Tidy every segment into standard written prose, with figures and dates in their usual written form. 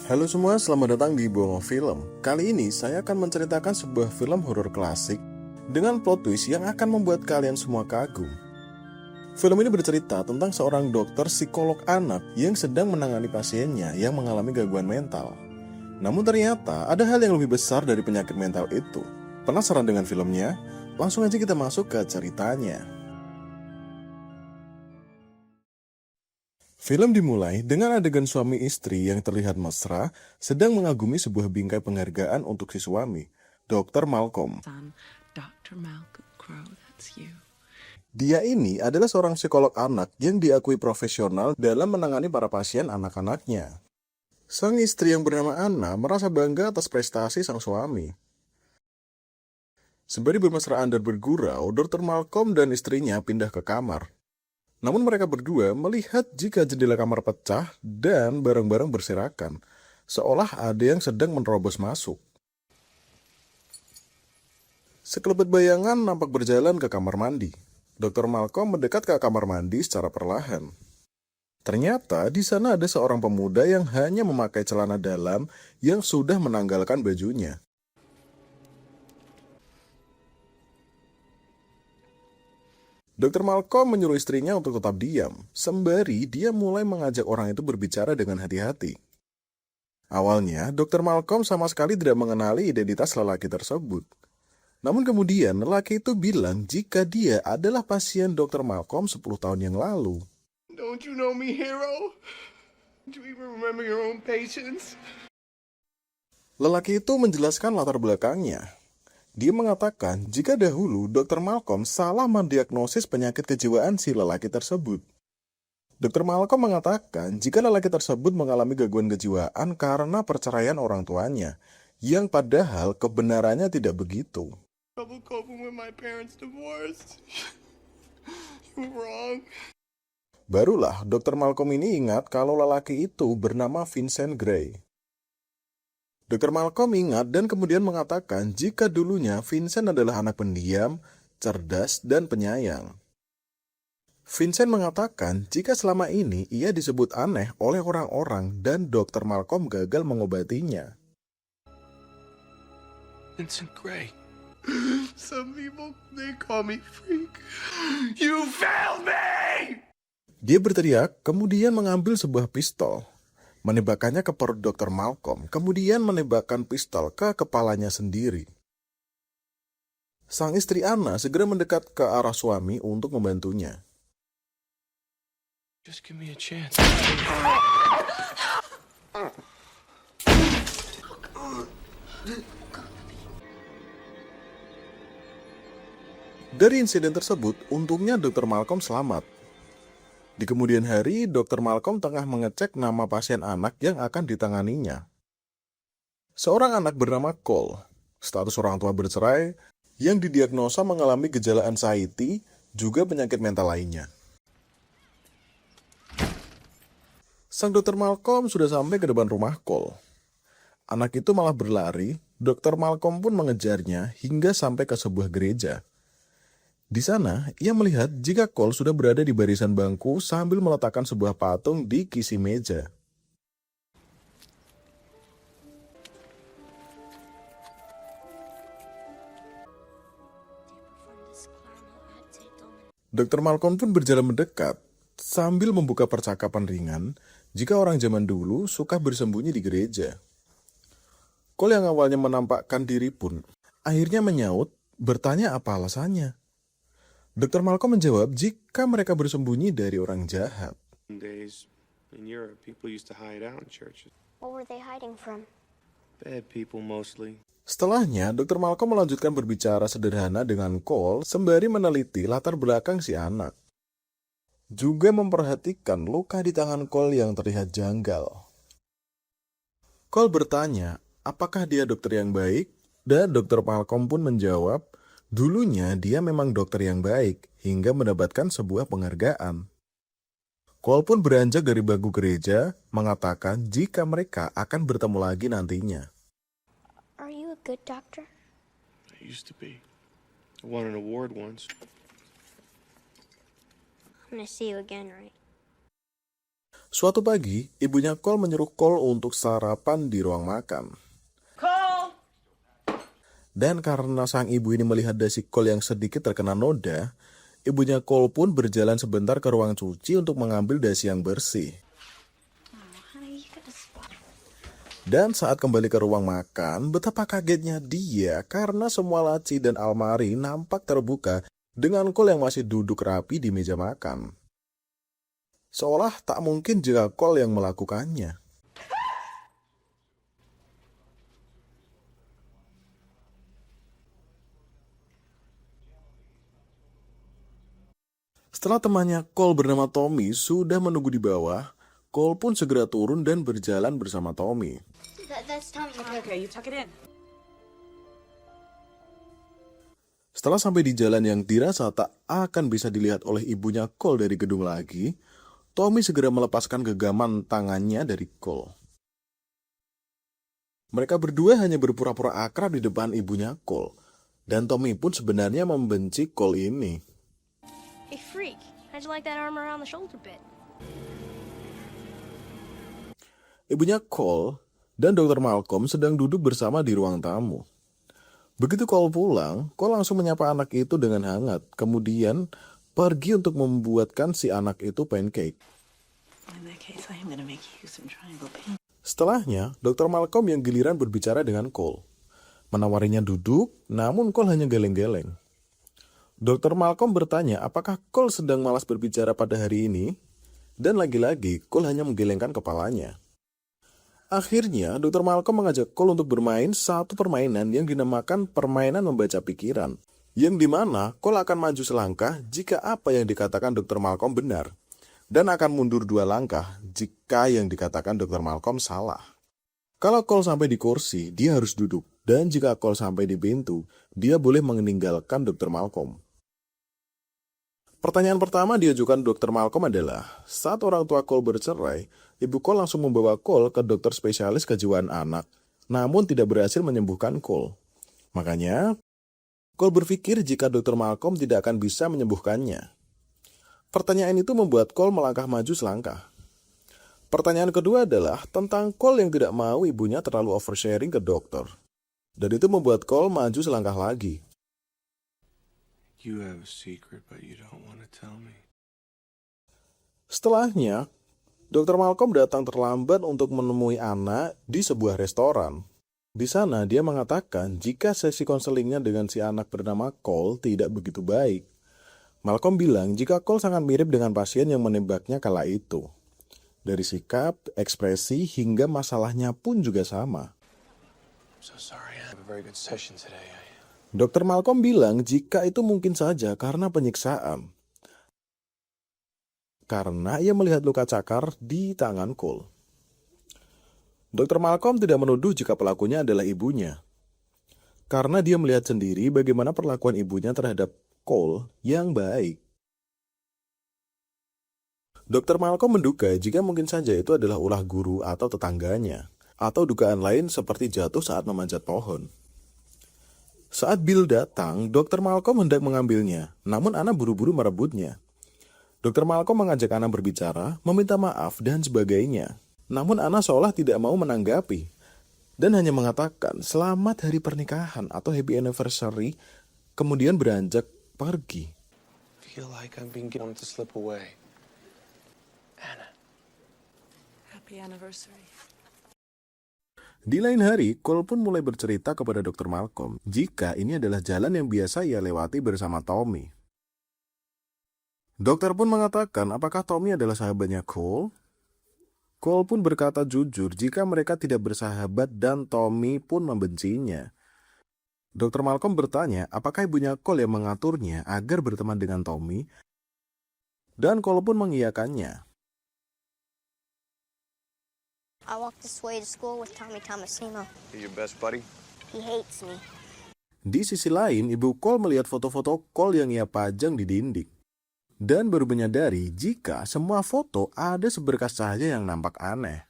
Halo semua, selamat datang di Bongo Film. Kali ini saya akan menceritakan sebuah film horor klasik dengan plot twist yang akan membuat kalian semua kagum. Film ini bercerita tentang seorang dokter psikolog anak yang sedang menangani pasiennya yang mengalami gangguan mental. Namun ternyata ada hal yang lebih besar dari penyakit mental itu. Penasaran dengan filmnya? Langsung aja kita masuk ke ceritanya. Film dimulai dengan adegan suami istri yang terlihat mesra sedang mengagumi sebuah bingkai penghargaan untuk si suami, Dr. Malcolm. Son, Dr. Malcolm Crowe, that's you. Dia ini adalah seorang psikolog anak yang diakui profesional dalam menangani para pasien anak-anaknya. Sang istri yang bernama Anna merasa bangga atas prestasi sang suami. Sembari bermesraan dan bergurau, Dr. Malcolm dan istrinya pindah ke kamar. Namun mereka berdua melihat jika jendela kamar pecah dan barang-barang berserakan, seolah ada yang sedang menerobos masuk. Sekelebat bayangan nampak berjalan ke kamar mandi. Dr. Malcolm mendekat ke kamar mandi secara perlahan. Ternyata di sana ada seorang pemuda yang hanya memakai celana dalam yang sudah menanggalkan bajunya. Dr. Malcolm menyuruh istrinya untuk tetap diam, sembari dia mulai mengajak orang itu berbicara dengan hati-hati. Awalnya, Dr. Malcolm sama sekali tidak mengenali identitas lelaki tersebut. Namun kemudian, lelaki itu bilang jika dia adalah pasien Dr. Malcolm 10 tahun yang lalu. Don't you know me, hero? Do you even remember your own patients? Lelaki itu menjelaskan latar belakangnya. Dia mengatakan jika dahulu Dr. Malcolm salah mendiagnosis penyakit kejiwaan si lelaki tersebut. Dr. Malcolm mengatakan jika lelaki tersebut mengalami gangguan kejiwaan karena perceraian orang tuanya, yang padahal kebenarannya tidak begitu. Trouble coping with my parents' divorce. You were wrong. Barulah Dr. Malcolm ini ingat kalau lelaki itu bernama Vincent Gray. Dr. Malcolm ingat dan kemudian mengatakan jika dulunya Vincent adalah anak pendiam, cerdas, dan penyayang. Vincent mengatakan jika selama ini ia disebut aneh oleh orang-orang dan Dr. Malcolm gagal mengobatinya. Vincent Gray. Some people, they call me freak. You failed me! Dia berteriak, kemudian mengambil sebuah pistol. Menembakkannya ke perut Dr. Malcolm, kemudian menembakkan pistol ke kepalanya sendiri. Sang istri Anna segera mendekat ke arah suami untuk membantunya. Just give me a chance. Dari insiden tersebut, untungnya Dr. Malcolm selamat. Di kemudian hari, Dr. Malcolm tengah mengecek nama pasien anak yang akan ditanganinya. Seorang anak bernama Cole, status orang tua bercerai, yang didiagnosa mengalami gejala anxiety, juga penyakit mental lainnya. Sang Dr. Malcolm sudah sampai ke depan rumah Cole. Anak itu malah berlari, Dr. Malcolm pun mengejarnya hingga sampai ke sebuah gereja. Di sana, ia melihat jika Cole sudah berada di barisan bangku sambil meletakkan sebuah patung di kisi meja. Dr. Malcolm pun berjalan mendekat, sambil membuka percakapan ringan jika orang zaman dulu suka bersembunyi di gereja. Cole yang awalnya menampakkan diri pun akhirnya menyaut, bertanya apa alasannya. Dr. Malcolm menjawab jika mereka bersembunyi dari orang jahat. Days in Europe, people used to hide out in churches. What were they hiding from? Bad people mostly. Setelahnya, Dr. Malcolm melanjutkan berbicara sederhana dengan Cole sembari meneliti latar belakang si anak. Juga memperhatikan luka di tangan Cole yang terlihat janggal. Cole bertanya, apakah dia dokter yang baik? Dan Dr. Malcolm pun menjawab, dulunya dia memang dokter yang baik hingga mendapatkan sebuah penghargaan. Cole pun beranjak dari bangku gereja, mengatakan jika mereka akan bertemu lagi nantinya. Are you a good doctor? I used to be. I won an award once. I'm gonna see you again, right? Suatu pagi, ibunya Cole menyuruh Cole untuk sarapan di ruang makan. Cole! Dan karena sang ibu ini melihat dasi Cole yang sedikit terkena noda, ibunya Cole pun berjalan sebentar ke ruang cuci untuk mengambil dasi yang bersih. Dan saat kembali ke ruang makan, betapa kagetnya dia karena semua laci dan almari nampak terbuka dengan Cole yang masih duduk rapi di meja makan. Seolah tak mungkin jika Cole yang melakukannya. Setelah temannya Cole bernama Tommy sudah menunggu di bawah, Cole pun segera turun dan berjalan bersama Tommy. That's Tommy. Okay, you tuck it in. Setelah sampai di jalan yang dirasa tak akan bisa dilihat oleh ibunya Cole dari gedung lagi, Tommy segera melepaskan genggaman tangannya dari Cole. Mereka berdua hanya berpura-pura akrab di depan ibunya Cole, dan Tommy pun sebenarnya membenci Cole ini. Hey, freak. How'd you like that arm around the shoulder bit? Ibunya Cole dan Dr. Malcolm sedang duduk bersama di ruang tamu. Begitu Cole pulang, Cole langsung menyapa anak itu dengan hangat, kemudian pergi untuk membuatkan si anak itu pancake. In that case, I am gonna make you some triangle pancakes. Setelahnya, Dr. Malcolm yang giliran berbicara dengan Cole. Menawarinya duduk, namun Cole hanya geleng-geleng. Dr. Malcolm bertanya apakah Cole sedang malas berbicara pada hari ini, dan lagi-lagi Cole hanya menggelengkan kepalanya. Akhirnya, Dr. Malcolm mengajak Cole untuk bermain satu permainan yang dinamakan permainan membaca pikiran, yang dimana Cole akan maju selangkah jika apa yang dikatakan Dr. Malcolm benar, dan akan mundur 2 langkah jika yang dikatakan Dr. Malcolm salah. Kalau Cole sampai di kursi, dia harus duduk, dan jika Cole sampai di pintu, dia boleh meninggalkan Dr. Malcolm. Pertanyaan pertama diajukan Dr. Malcolm adalah, saat orang tua Cole bercerai, ibu Cole langsung membawa Cole ke dokter spesialis kejiwaan anak, namun tidak berhasil menyembuhkan Cole. Makanya, Cole berpikir jika Dr. Malcolm tidak akan bisa menyembuhkannya. Pertanyaan itu membuat Cole melangkah maju selangkah. Pertanyaan kedua adalah tentang Cole yang tidak mau ibunya terlalu oversharing ke dokter. Dan itu membuat Cole maju selangkah lagi. You have a secret, but you don't want to tell me. Setelahnya, Dr. Malcolm datang terlambat untuk menemui anak di sebuah restoran. Di sana dia mengatakan jika sesi konselingnya dengan si anak bernama Cole tidak begitu baik. Malcolm bilang jika Cole sangat mirip dengan pasien yang menembaknya kala itu. Dari sikap, ekspresi, hingga masalahnya pun juga sama. I'm so sorry. I have a very good session today. Dr. Malcolm bilang jika itu mungkin saja karena penyiksaan. Karena ia melihat luka cakar di tangan Cole. Dr. Malcolm tidak menuduh jika pelakunya adalah ibunya. Karena dia melihat sendiri bagaimana perlakuan ibunya terhadap Cole yang baik. Dr. Malcolm menduga jika mungkin saja itu adalah ulah guru atau tetangganya, atau dugaan lain seperti jatuh saat memanjat pohon. Saat Bill datang, Dr. Malcolm hendak mengambilnya, namun Anna buru-buru merebutnya. Dr. Malcolm mengajak Anna berbicara, meminta maaf, dan sebagainya. Namun Anna seolah tidak mau menanggapi, dan hanya mengatakan selamat hari pernikahan atau happy anniversary, kemudian beranjak pergi. Feel like I've been wanting to slip away. Anna. Happy anniversary. Di lain hari, Cole pun mulai bercerita kepada Dr. Malcolm jika ini adalah jalan yang biasa ia lewati bersama Tommy. Dokter pun mengatakan apakah Tommy adalah sahabatnya Cole? Cole pun berkata jujur jika mereka tidak bersahabat dan Tommy pun membencinya. Dr. Malcolm bertanya apakah ibunya Cole yang mengaturnya agar berteman dengan Tommy, dan Cole pun mengiyakannya. I walk this way to school with Tommy Tomasino. He your best buddy? He hates me. Di sisi lain, ibu Cole melihat foto-foto Cole yang ia pajang di dinding. Dan baru menyadari jika semua foto ada seberkas cahaya yang nampak aneh.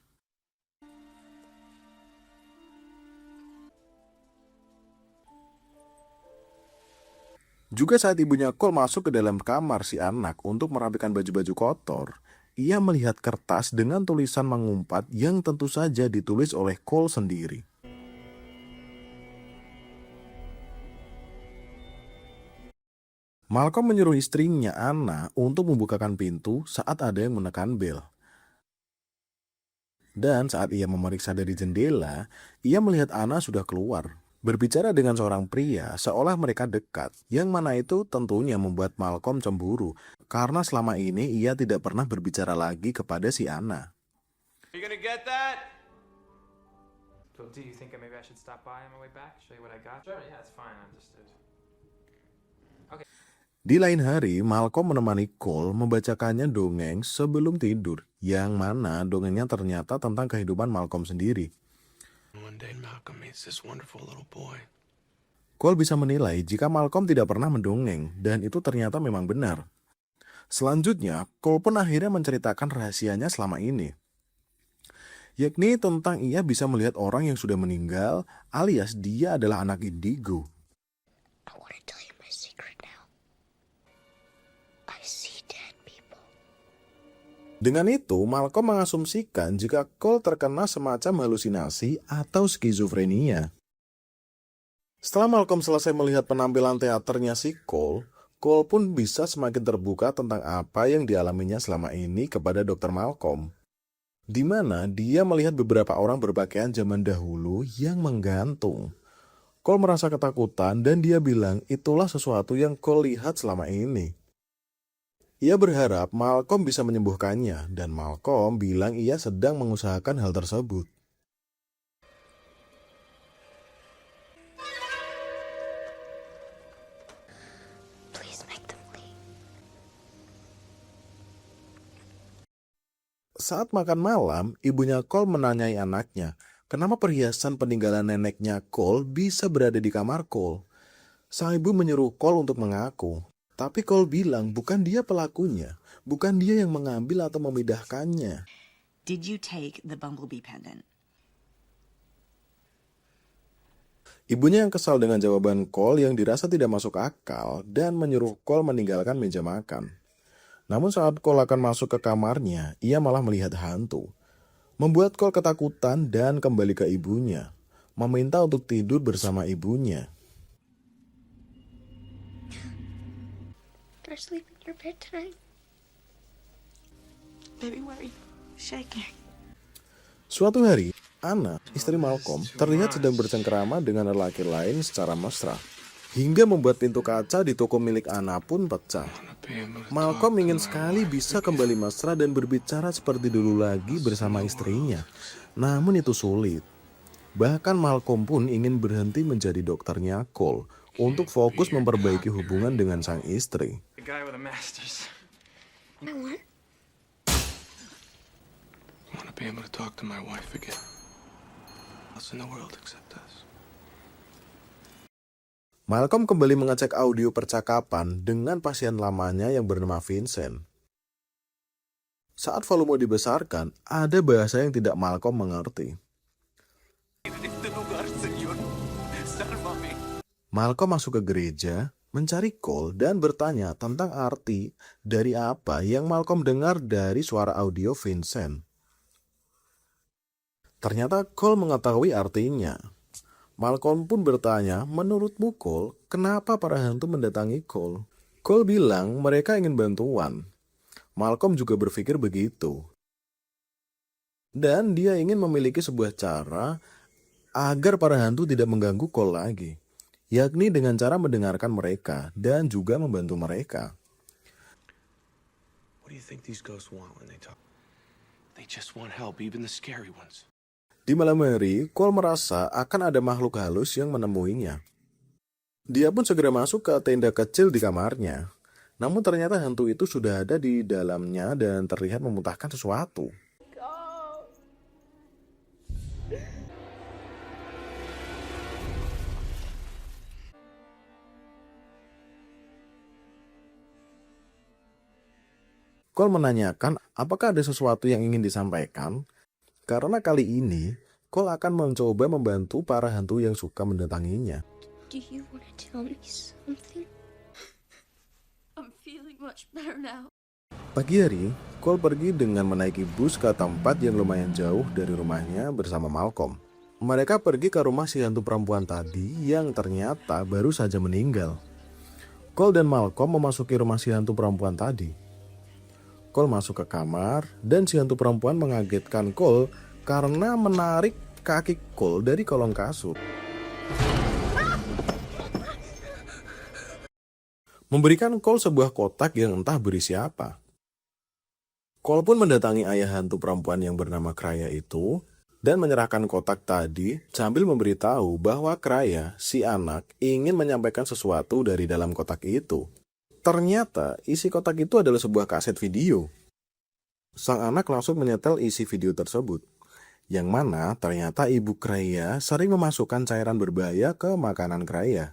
Juga saat ibunya Cole masuk ke dalam kamar si anak untuk merapikan baju-baju kotor, ia melihat kertas dengan tulisan mengumpat yang tentu saja ditulis oleh Cole sendiri. Malcolm menyuruh istrinya, Anna, untuk membukakan pintu saat ada yang menekan bel. Dan saat ia memeriksa dari jendela, ia melihat Anna sudah keluar, berbicara dengan seorang pria seolah mereka dekat, yang mana itu tentunya membuat Malcolm cemburu, karena selama ini ia tidak pernah berbicara lagi kepada si Anna. You gonna get that? So do you think maybe I should stop by on my way back? Show you what I got? Sure, yeah, it's fine. I'm just... Okay. Di lain hari, Malcolm menemani Cole membacakannya dongeng sebelum tidur, yang mana dongengnya ternyata tentang kehidupan Malcolm sendiri. One day Malcolm meets this wonderful little boy. Cole bisa menilai jika Malcolm tidak pernah mendongeng, dan itu ternyata memang benar. Selanjutnya, Cole pun akhirnya menceritakan rahasianya selama ini, yakni tentang ia bisa melihat orang yang sudah meninggal, alias dia adalah anak indigo. I want to tell you my secret now. I see dead people. Dengan itu, Malcolm mengasumsikan jika Cole terkena semacam halusinasi atau skizofrenia. Setelah Malcolm selesai melihat penampilan teaternya si Cole pun bisa semakin terbuka tentang apa yang dialaminya selama ini kepada Dr. Malcolm, di mana dia melihat beberapa orang berpakaian zaman dahulu yang menggantung. Cole merasa ketakutan dan dia bilang itulah sesuatu yang Cole lihat selama ini. Ia berharap Malcolm bisa menyembuhkannya, dan Malcolm bilang ia sedang mengusahakan hal tersebut. Please make them leave. Saat makan malam, ibunya Cole menanyai anaknya, kenapa perhiasan peninggalan neneknya Cole bisa berada di kamar Cole. Sang ibu menyuruh Cole untuk mengaku. Tapi Cole bilang bukan dia pelakunya, bukan dia yang mengambil atau memindahkannya. Did you take the bumblebee pendant? Ibunya yang kesal dengan jawaban Cole yang dirasa tidak masuk akal dan menyuruh Cole meninggalkan meja makan. Namun saat Cole akan masuk ke kamarnya, ia malah melihat hantu. Membuat Cole ketakutan dan kembali ke ibunya, meminta untuk tidur bersama ibunya. Can I sleep in your bed tonight? Baby, why are you shaking? Suatu hari, Anna, istri Malcolm, terlihat sedang bercengkerama dengan lelaki lain secara mesra, hingga membuat pintu kaca di toko milik Anna pun pecah. Malcolm ingin sekali bisa kembali mesra dan berbicara seperti dulu lagi bersama istrinya, namun itu sulit. Bahkan Malcolm pun ingin berhenti menjadi dokternya Cole untuk fokus memperbaiki hubungan dengan sang istri. The guy with the masters. I want. I want to be able to talk to my wife again. Else in the world except us. Malcolm kembali mengecek audio percakapan dengan pasien lamanya yang bernama Vincent. Saat volume dibesarkan, ada bahasa yang tidak Malcolm mengerti. Malcolm masuk ke gereja, mencari Cole dan bertanya tentang arti dari apa yang Malcolm dengar dari suara audio Vincent. Ternyata Cole mengetahui artinya. Malcolm pun bertanya, menurutmu Cole, kenapa para hantu mendatangi Cole? Cole bilang mereka ingin bantuan. Malcolm juga berpikir begitu. Dan dia ingin memiliki sebuah cara agar para hantu tidak mengganggu Cole lagi, yakni dengan cara mendengarkan mereka dan juga membantu mereka. What do you think these ghosts want when they talk? They just want help, even the scary ones. Di malam hari, Cole merasa akan ada makhluk halus yang menemuinya. Dia pun segera masuk ke tenda kecil di kamarnya. Namun ternyata hantu itu sudah ada di dalamnya dan terlihat memuntahkan sesuatu. Cole menanyakan apakah ada sesuatu yang ingin disampaikan. Karena kali ini, Cole akan mencoba membantu para hantu yang suka mendatanginya. Do you want to tell me something? I'm feeling much better now. Pagi hari, Cole pergi dengan menaiki bus ke tempat yang lumayan jauh dari rumahnya bersama Malcolm. Mereka pergi ke rumah si hantu perempuan tadi yang ternyata baru saja meninggal. Cole dan Malcolm memasuki rumah si hantu perempuan tadi. Cole masuk ke kamar dan si hantu perempuan mengagetkan Cole karena menarik kaki Cole dari kolong kasur. Memberikan Cole sebuah kotak yang entah berisi apa. Cole pun mendatangi ayah hantu perempuan yang bernama Kraya itu dan menyerahkan kotak tadi sambil memberitahu bahwa Kraya, si anak, ingin menyampaikan sesuatu dari dalam kotak itu. Ternyata isi kotak itu adalah sebuah kaset video. Sang anak langsung menyetel isi video tersebut, yang mana ternyata ibu Kraya sering memasukkan cairan berbahaya ke makanan Kraya.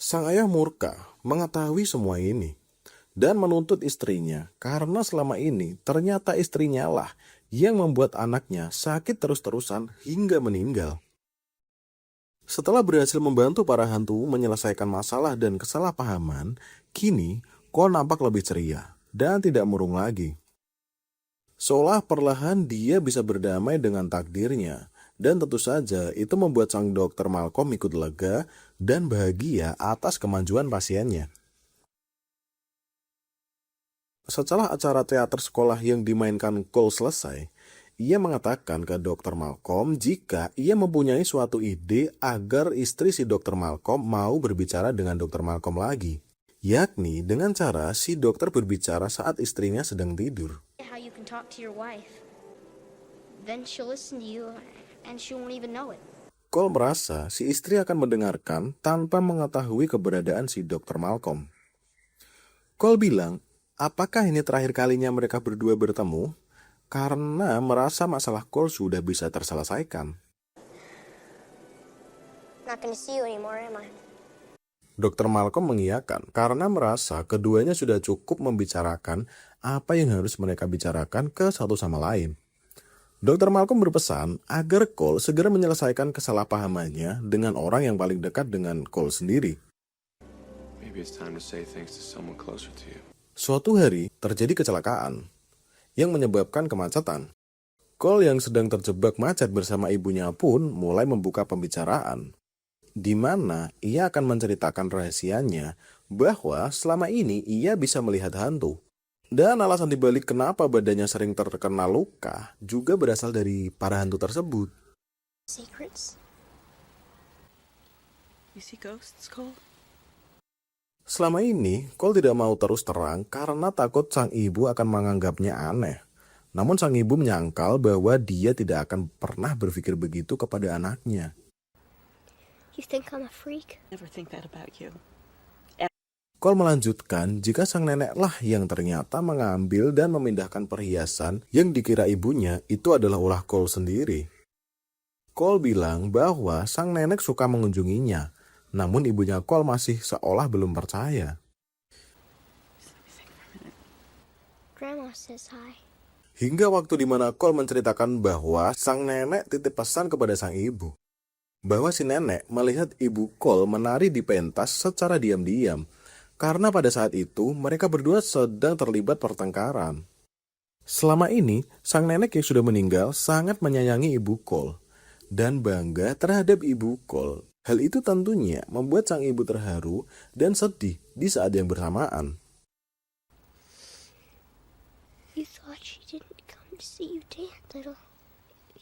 Sang ayah murka mengetahui semua ini dan menuntut istrinya karena selama ini ternyata istrinya lah yang membuat anaknya sakit terus-terusan hingga meninggal. Setelah berhasil membantu para hantu menyelesaikan masalah dan kesalahpahaman, kini Cole nampak lebih ceria dan tidak murung lagi. Seolah perlahan dia bisa berdamai dengan takdirnya, dan tentu saja itu membuat sang dokter Malcolm ikut lega dan bahagia atas kemajuan pasiennya. Setelah acara teater sekolah yang dimainkan Cole selesai, ia mengatakan ke Dr. Malcolm jika ia mempunyai suatu ide agar istri si Dr. Malcolm mau berbicara dengan Dr. Malcolm lagi, yakni dengan cara si dokter berbicara saat istrinya sedang tidur. How you can talk to your wife. Then she'll listen to you and she won't even know it. Cole merasa si istri akan mendengarkan tanpa mengetahui keberadaan si Dr. Malcolm. Cole bilang, apakah ini terakhir kalinya mereka berdua bertemu? Karena merasa masalah Cole sudah bisa terselesaikan. Not gonna see you anymore, am I? Dr. Malcolm mengiyakan karena merasa keduanya sudah cukup membicarakan apa yang harus mereka bicarakan ke satu sama lain. Dr. Malcolm berpesan agar Cole segera menyelesaikan kesalahpahamannya dengan orang yang paling dekat dengan Cole sendiri. Maybe it's time to say things to someone closer to you. Suatu hari terjadi kecelakaan yang menyebabkan kemacetan. Cole yang sedang terjebak macet bersama ibunya pun mulai membuka pembicaraan, di mana ia akan menceritakan rahasianya bahwa selama ini ia bisa melihat hantu. Dan alasan dibalik kenapa badannya sering terkena luka juga berasal dari para hantu tersebut. Secrets? You see ghosts, Cole? Selama ini, Cole tidak mau terus terang karena takut sang ibu akan menganggapnya aneh. Namun sang ibu menyangkal bahwa dia tidak akan pernah berpikir begitu kepada anaknya. You think I'm a freak? Never think that about you. Cole melanjutkan jika sang neneklah yang ternyata mengambil dan memindahkan perhiasan yang dikira ibunya itu adalah ulah Cole sendiri. Cole bilang bahwa sang nenek suka mengunjunginya, namun ibunya Cole masih seolah belum percaya. Grandma says hi. Hingga waktu di mana Cole menceritakan bahwa sang nenek titip pesan kepada sang ibu, bahwa si nenek melihat ibu Cole menari di pentas secara diam-diam, karena pada saat itu mereka berdua sedang terlibat pertengkaran. Selama ini, sang nenek yang sudah meninggal sangat menyayangi ibu Cole dan bangga terhadap ibu Cole. Hal itu tentunya membuat sang ibu terharu dan sedih di saat yang bersamaan. You thought she didn't come to see you dance, little.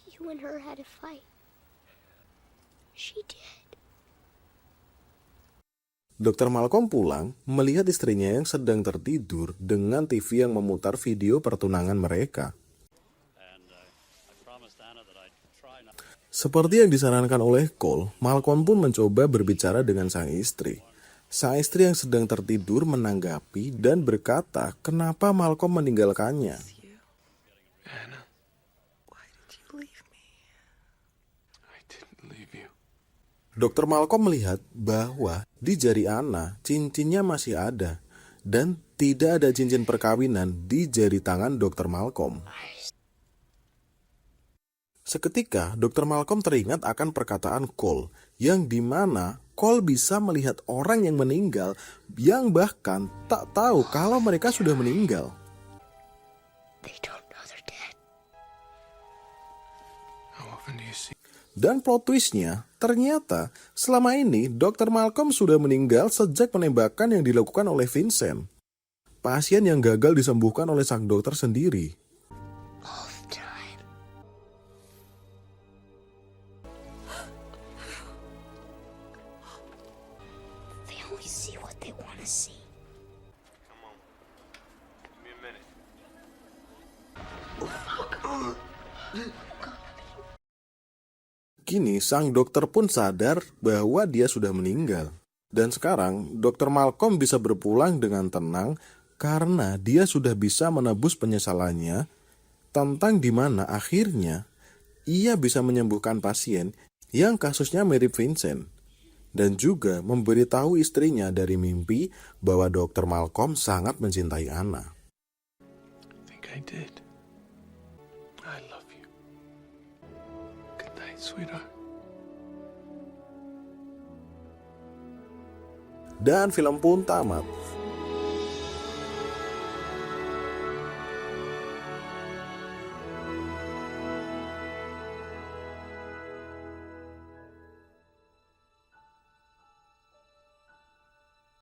You and her had a fight. She did. Dr. Malcolm pulang melihat istrinya yang sedang tertidur dengan TV yang memutar video pertunangan mereka. Seperti yang disarankan oleh Cole, Malcolm pun mencoba berbicara dengan sang istri. Sang istri yang sedang tertidur menanggapi dan berkata kenapa Malcolm meninggalkannya. Anna, Why did you leave me? I didn't leave you. Dr. Malcolm melihat bahwa di jari Anna cincinnya masih ada dan tidak ada cincin perkawinan di jari tangan Dr. Malcolm. Seketika Dr. Malcolm teringat akan perkataan Cole yang dimana Cole bisa melihat orang yang meninggal yang bahkan tak tahu kalau mereka sudah meninggal. They don't know they're dead. How often do you see? Dan plot twistnya, ternyata selama ini Dr. Malcolm sudah meninggal sejak penembakan yang dilakukan oleh Vincent. Pasien yang gagal disembuhkan oleh sang dokter sendiri. All the time. They only see what they want to see. Come on. Give me a minute. Kini sang dokter pun sadar bahwa dia sudah meninggal. Dan sekarang Dr. Malcolm bisa berpulang dengan tenang karena dia sudah bisa menebus penyesalannya tentang di mana akhirnya ia bisa menyembuhkan pasien yang kasusnya mirip Vincent. Dan juga memberitahu istrinya dari mimpi bahwa Dr. Malcolm sangat mencintai Anna. I think I did. I love you. Good night, sweetheart. Dan film pun tamat.